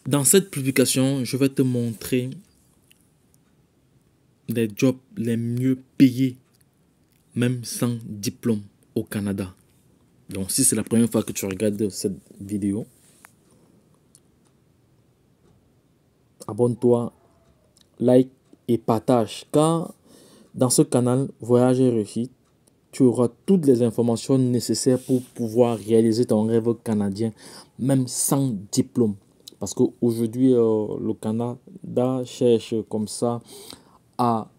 Dans cette publication, je vais te montrer les jobs les mieux payés, même sans diplôme au Canada. Donc, si c'est la première fois que tu regardes cette vidéo, abonne-toi, like et partage. Car dans ce canal Voyage et Réussite, tu auras toutes les informations nécessaires pour pouvoir réaliser ton rêve canadien, même sans diplôme. Parce qu'aujourd'hui, le Canada cherche comme ça à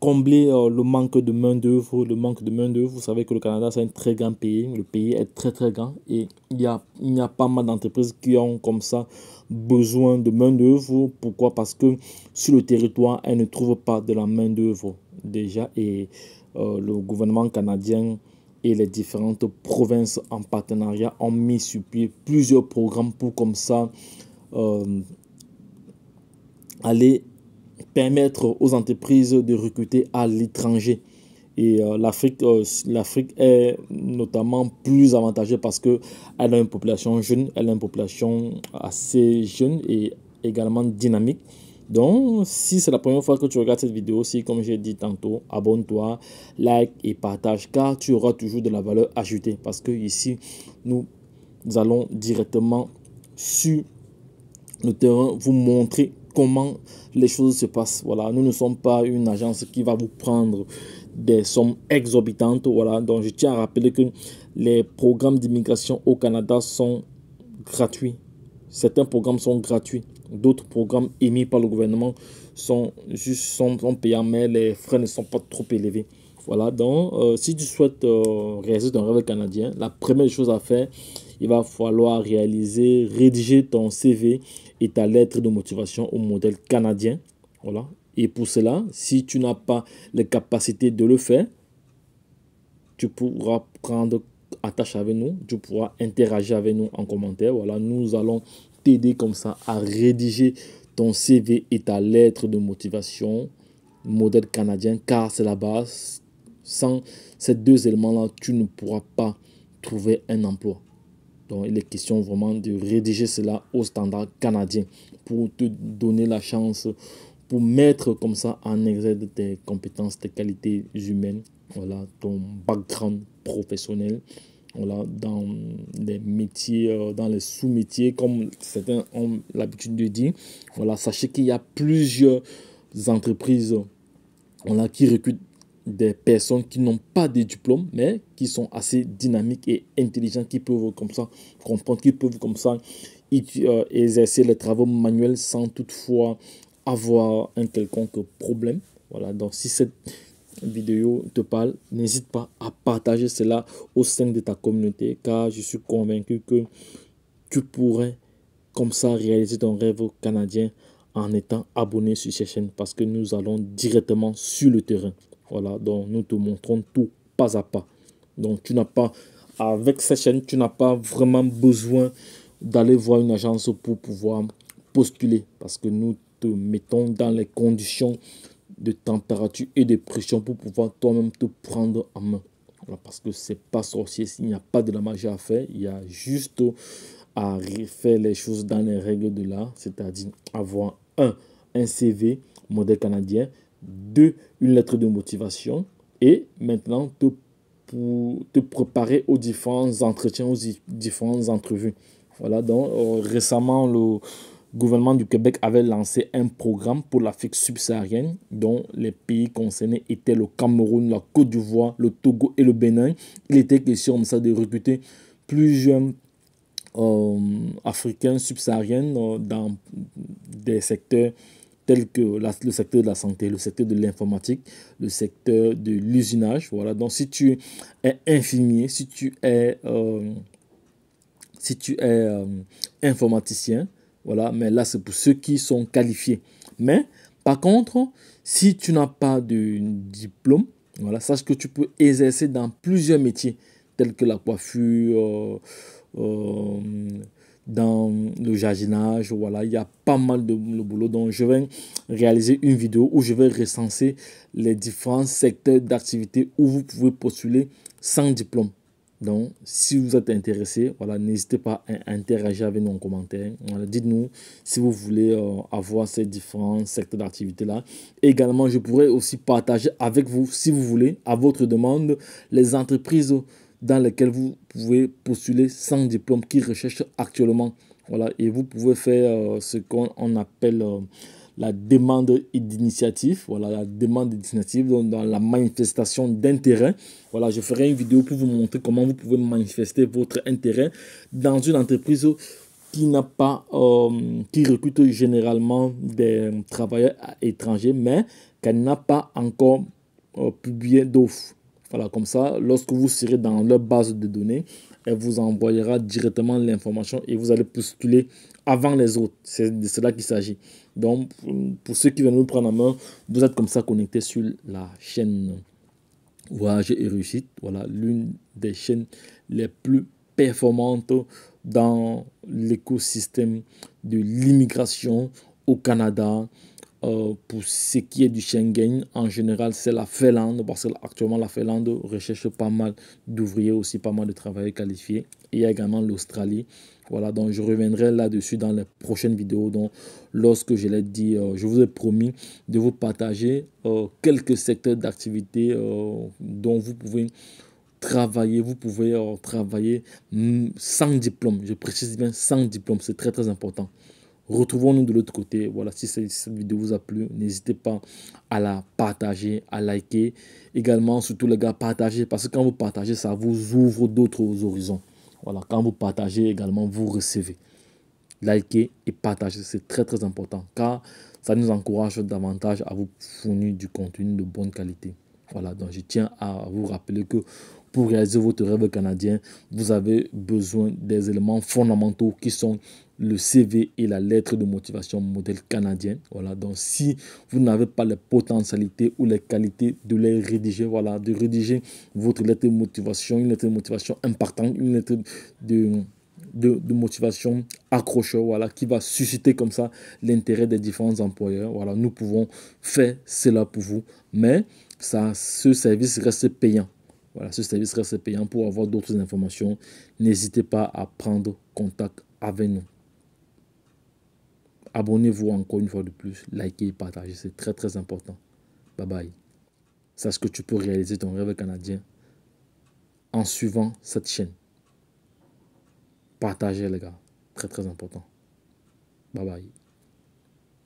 combler le manque de main-d'œuvre. Le manque de main-d'œuvre, vous savez que le Canada, c'est un très grand pays. Le pays est très, très grand. Et il y a pas mal d'entreprises qui ont comme ça besoin de main-d'œuvre. Pourquoi? Parce que sur le territoire, elles ne trouvent pas de la main-d'œuvre déjà. Et le gouvernement canadien et les différentes provinces en partenariat ont mis sur pied plusieurs programmes pour comme ça aller permettre aux entreprises de recruter à l'étranger. Et l'Afrique est notamment plus avantagée parce qu'elle a une population jeune, elle a une population assez jeune et également dynamique. Donc, si c'est la première fois que tu regardes cette vidéo, si comme j'ai dit tantôt, abonne-toi, like et partage, car tu auras toujours de la valeur ajoutée. Parce que ici, nous allons directement sur le terrain vous montrer comment les choses se passent. Voilà, nous ne sommes pas une agence qui va vous prendre des sommes exorbitantes. Voilà, donc je tiens à rappeler que les programmes d'immigration au Canada sont gratuits. Certains programmes sont gratuits. D'autres programmes émis par le gouvernement sont payants, mais les frais ne sont pas trop élevés. Voilà, donc si tu souhaites réaliser ton rêve canadien, la première chose à faire, il va falloir rédiger ton CV et ta lettre de motivation au modèle canadien. Voilà. Et pour cela, si tu n'as pas les capacités de le faire, tu pourras prendre attache avec nous, tu pourras interagir avec nous en commentaire. Voilà, nous allons t'aider comme ça à rédiger ton CV et ta lettre de motivation modèle canadien, car c'est la base. Sans ces deux éléments-là, tu ne pourras pas trouver un emploi. Donc, il est question vraiment de rédiger cela au standard canadien pour te donner la chance, pour mettre comme ça en exergue tes compétences, tes qualités humaines, voilà, ton background professionnel, voilà, dans les métiers, dans les sous-métiers, comme certains ont l'habitude de dire. Voilà, sachez qu'il y a plusieurs entreprises, voilà, qui recrutent des personnes qui n'ont pas de diplôme, mais qui sont assez dynamiques et intelligents, qui peuvent comme ça comprendre, qui peuvent comme ça exercer les travaux manuels sans toutefois avoir un quelconque problème. Voilà, donc si cette vidéo te parle, n'hésite pas à partager cela au sein de ta communauté, car je suis convaincu que tu pourrais comme ça réaliser ton rêve canadien en étant abonné sur cette chaîne, parce que nous allons directement sur le terrain. Voilà, donc nous te montrons tout pas à pas. Donc tu n'as pas, avec cette chaîne, tu n'as pas vraiment besoin d'aller voir une agence pour pouvoir postuler, parce que nous te mettons dans les conditions de température et de pression pour pouvoir toi-même te prendre en main. Voilà, parce que c'est pas sorcier, il n'y a pas de la magie à faire, il y a juste à faire les choses dans les règles de l'art, c'est-à-dire avoir un CV modèle canadien, 2, une lettre de motivation, et maintenant pour te préparer aux différents entretiens, aux différentes entrevues. Voilà, donc récemment, le gouvernement du Québec avait lancé un programme pour l'Afrique subsaharienne, dont les pays concernés étaient le Cameroun, la Côte d'Ivoire, le Togo et le Bénin. Il était question comme ça de recruter plusieurs africains subsahariens dans des secteurs tels que le secteur de la santé, le secteur de l'informatique, le secteur de l'usinage. Voilà. Donc, si tu es infirmier, si tu es informaticien, voilà, mais là, c'est pour ceux qui sont qualifiés. Mais, par contre, si tu n'as pas de diplôme, voilà, sache que tu peux exercer dans plusieurs métiers, tels que la coiffure, dans le jardinage. Voilà, il y a pas mal de boulot. Donc, je vais réaliser une vidéo où je vais recenser les différents secteurs d'activité où vous pouvez postuler sans diplôme. Donc, si vous êtes intéressé, voilà, n'hésitez pas à interagir avec nous en commentaire. Voilà, dites-nous si vous voulez avoir ces différents secteurs d'activité-là. Également, je pourrais aussi partager avec vous, si vous voulez, à votre demande, les entreprises dans lesquelles vous pouvez postuler sans diplôme qui recherchent actuellement. Voilà, et vous pouvez faire ce qu'on appelle la demande d'initiative. Voilà, la demande d'initiative dans la manifestation d'intérêt. Voilà, je ferai une vidéo pour vous montrer comment vous pouvez manifester votre intérêt dans une entreprise qui n'a pas, qui recrute généralement des travailleurs étrangers, mais qu'elle n'a pas encore publié d'offres. Voilà, comme ça, lorsque vous serez dans leur base de données, elle vous envoyera directement l'information et vous allez postuler avant les autres. C'est de cela qu'il s'agit. Donc, pour ceux qui veulent nous prendre en main, vous êtes comme ça connectés sur la chaîne Voyage et Réussite. Voilà, l'une des chaînes les plus performantes dans l'écosystème de l'immigration au Canada. Pour ce qui est du Schengen, en général, c'est la Finlande, parce qu'actuellement, la Finlande recherche pas mal d'ouvriers, aussi pas mal de travailleurs qualifiés. Et il y a également l'Australie. Voilà, donc je reviendrai là-dessus dans les prochaines vidéos. Donc, lorsque je l'ai dit, je vous ai promis de vous partager quelques secteurs d'activité dont vous pouvez travailler. Vous pouvez travailler sans diplôme. Je précise bien sans diplôme, c'est très très important. Retrouvons-nous de l'autre côté. Voilà, si cette vidéo vous a plu, n'hésitez pas à la partager, à liker. Également, surtout les gars, partagez. Parce que quand vous partagez, ça vous ouvre d'autres horizons. Voilà, quand vous partagez également, vous recevez. Likez et partagez, c'est très très important. Car ça nous encourage davantage à vous fournir du contenu de bonne qualité. Voilà, donc je tiens à vous rappeler que pour réaliser votre rêve canadien, vous avez besoin des éléments fondamentaux qui sont le CV et la lettre de motivation modèle canadien. Voilà, donc si vous n'avez pas les potentialités ou les qualités de les rédiger, voilà, de rédiger votre lettre de motivation, une lettre de motivation impactante, une lettre de motivation accrocheur, voilà, qui va susciter comme ça l'intérêt des différents employeurs. Voilà, nous pouvons faire cela pour vous, mais ça, ce service reste payant. Voilà, ce service reste payant. Pour avoir d'autres informations, n'hésitez pas à prendre contact avec nous. Abonnez-vous encore une fois de plus, likez et partagez, c'est très très important. Bye bye. Sache que tu peux réaliser ton rêve canadien en suivant cette chaîne. Partagez les gars, très très important. Bye bye.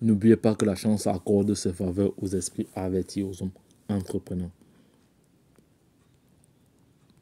N'oubliez pas que la chance accorde ses faveurs aux esprits avertis, aux hommes entrepreneurs.